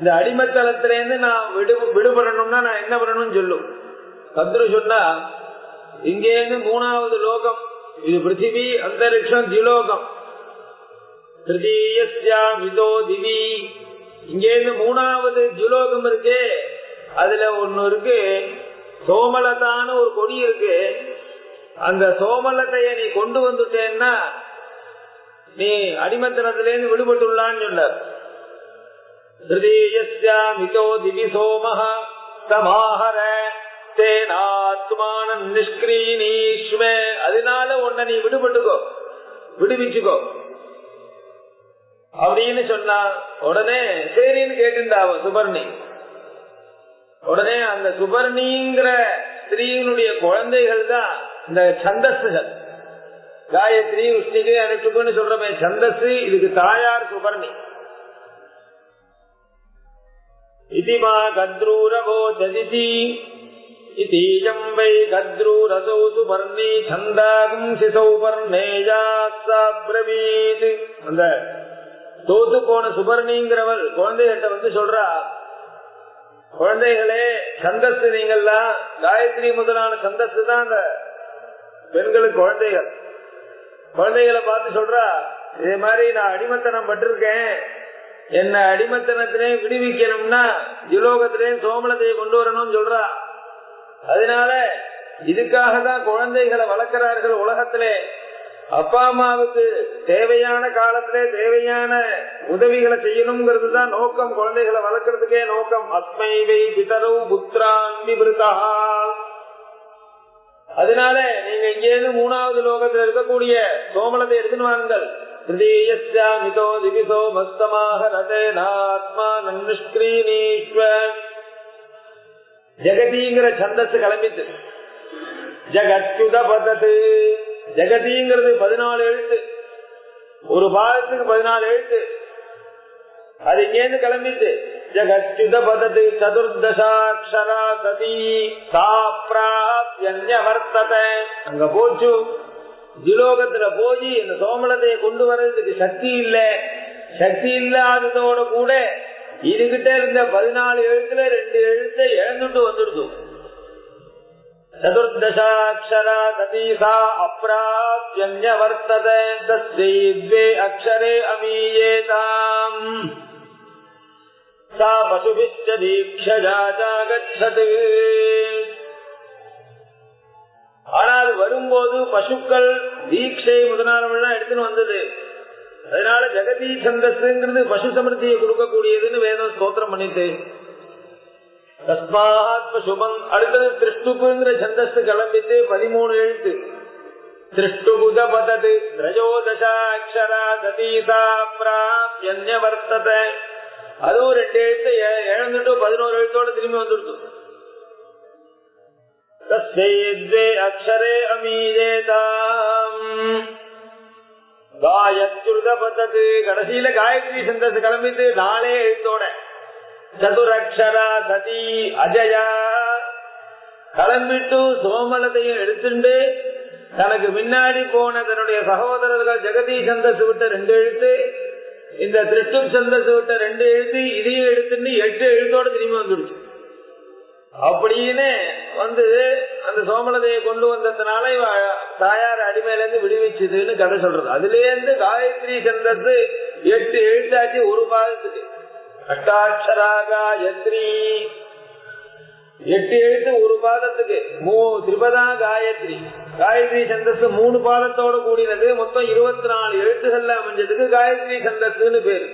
இந்த அடிமத்தளத்திலேருந்து நான் விடுபடணும்னா நான் என்ன பண்ணணும்னு சொல்லும். கத்ரு சொன்னா இங்கேருந்து 3வது லோகம், இது பிருத்திவி, அந்தரிக்ஷம், திலோகம். திருதீயஸ்யாமிதோ திவி, இங்கேருந்து 3வது திலோகம் இருக்கு. அதுல ஒண்ணு இருக்கு, சோமலதான ஒரு கொடி இருக்கு. அந்த சோமலத்தைய நீ கொண்டு வந்துட்டேன்னா நீ அடிமத்தனத்திலேருந்து விடுபட்டுள்ளான்னு சொன்னார். திருதீயஸ்யாமிதோ திவி சோமஹ சமாஹர தேனாத்மானம் நிஷ்கிரீணீஷ்மே, அதனால உன்னை நீ விடுவிச்சுக்கோ அப்படின்னு சொன்னா உடனே சரின்னு கேட்டுண்டாவ சுபர்ணி. உடனே அந்த சுபர்ணிங்கிற ஸ்திரீனுடைய குழந்தைகள் தான் இந்த சந்தஸ்கள். காயத்ரி, உஷ்ணிகை, அனுஷ்டுப்புன்னு சொல்றமே சந்தஸ், இதுக்கு தாயார் சுபர்ணி. இதிமா கத்ரூரவோ ஜதிதி இதீயம் வை கத்ரூரசௌ சுபர்ணி சந்தாகும் சிசௌபர்ணேயாத்சாப்ரவீத். அந்த தோத்து போன சுபர்ணிங்கிறவள் குழந்தைகிட்ட வந்து சொல்றா, குழந்தைகளே, சந்தஸ் நீங்கள்லாம், காயத்ரி முதலான சந்தஸ் தான் அந்த பெண்களுக்கு குழந்தைகள். குழந்தைகளை பார்த்து சொல்றா, இதே மாதிரி நான் அடிமத்தனம் பட்டிருக்கேன், என்ன அடிமத்தனத்திலே விடுவிக்கணும்னா திலோகத்திலே சோமலத்தையை கொண்டு வரணும்னு சொல்றா. அதனால இதுக்காக தான் குழந்தைகளை வளர்க்கிறார்கள் உலகத்திலே. அப்பா அம்மாவுக்கு தேவையான காலத்திலே தேவையான உதவிகளை செய்யணுங்கிறது தான் நோக்கம். குழந்தைகளை வளர்க்கறதுக்கே நோக்கம். அஸ்மை வை பிதரவு புத்திரான் விபிருதா. அதனால நீங்க இங்கேருந்து 3வது லோகத்தில் இருக்கக்கூடிய சோமலத்தை எடுத்துன்னு வாருங்கள். திருதீயஸ்யாமிதோ திவிசோ மஸ்தமாக ரதேனாத்மானம் நிஷ்கிரீணீஷ்வ. ஜெகதிங்கிற சந்தஸ் கிளம்பித்து ஜகத்யுத பதத்து. ஜெகதிங்கிறது 14 எழுத்து, ஒரு பாதத்துக்கு 14 எழுத்து. அது இங்கேருந்து கிளம்பிட்டு ஜகத்யுத பதத்து சதுர்தசாட்சரா சதி சாப்ராப்யன்யவர்த்தத. அங்க போச்சு, திலோகத்துல போய் இந்த சோமலத்தையை கொண்டு வர்றதுக்கு சக்தி இல்ல. சக்தி இல்லாததோட கூட இதுகிட்ட இருந்த 14 எழுத்துல 2 எழுத்தை இழந்துட்டு வந்துடுது. சதுர்தசாட்சரா சதீசா அப்ராப்யன்யவர்த்தத தஸ்யை அக்ஷரே அமீயேதாம் சா பசுபிச்ச தீக்ஷயா ஜாகச்சது. ஆனால் வரும்போது பசுக்கள் தீட்சை முதலானவெல்லாம் எடுத்துன்னு வந்தது. அதனால ஜெகதி சந்தஸ்ங்கிறது பசு சமிருத்தியை கொடுக்கக்கூடியதுன்னு வேதம் ஸ்தோத்திரம் பண்ணிட்டு தஸ்மாத் பசுபம். அடுத்தது திருஷ்டுப்புங்கிற சந்தஸ் கிளம்பிட்டு 13 எழுத்து. திருஷ்டுபுத பதது திரயோதசாட்சரா சதீசா பிராப்யன்யவர்த்தத. அதுவும் 2 எழுத்து இழந்துட்டு 11 எழுத்தோட திரும்பி வந்துடுது. தஸ்யை அக்ஷரே அமீயேதாம் காயத்ருத பதது. கடைசியில காயத்ரி சந்தஸ் கிளம்பிட்டு 4 எழுத்தோட சதுரக்ஷரா சதி அஜயா கிளம்பிட்டு சோமலத்தையும் எடுத்துட்டு தனக்கு முன்னாடி போன தன்னுடைய சகோதரர்கள் ஜெகதி சந்தஸ் விட்ட 2 எழுத்து, இந்த திருஷ்டு சந்தஸ் விட்ட 2 எழுத்து, இதையும் எடுத்துட்டு 8 எழுத்தோட திரும்பி வந்துடுச்சு. அப்படின்னு வந்து அந்த சோமலதையை கொண்டு வந்ததுனால தாயார் அடிமையில இருந்து விடுவிச்சதுன்னு கதை சொல்றது. அதுல இருந்து காயத்ரி சந்தஸ் 8 எழுத்தாச்சு ஒரு பாதத்துக்கு. அஷ்டாட்சரா காயத்ரி 8 எழுத்து ஒரு பாதத்துக்கு. திரிபதா காயத்ரி. காயத்ரி சந்தஸ் 3 பாதத்தோட கூடினது. மொத்தம் 24 எழுத்துகள்ல அமைஞ்சதுக்கு காயத்ரி சந்தஸ்ன்னு பேரு.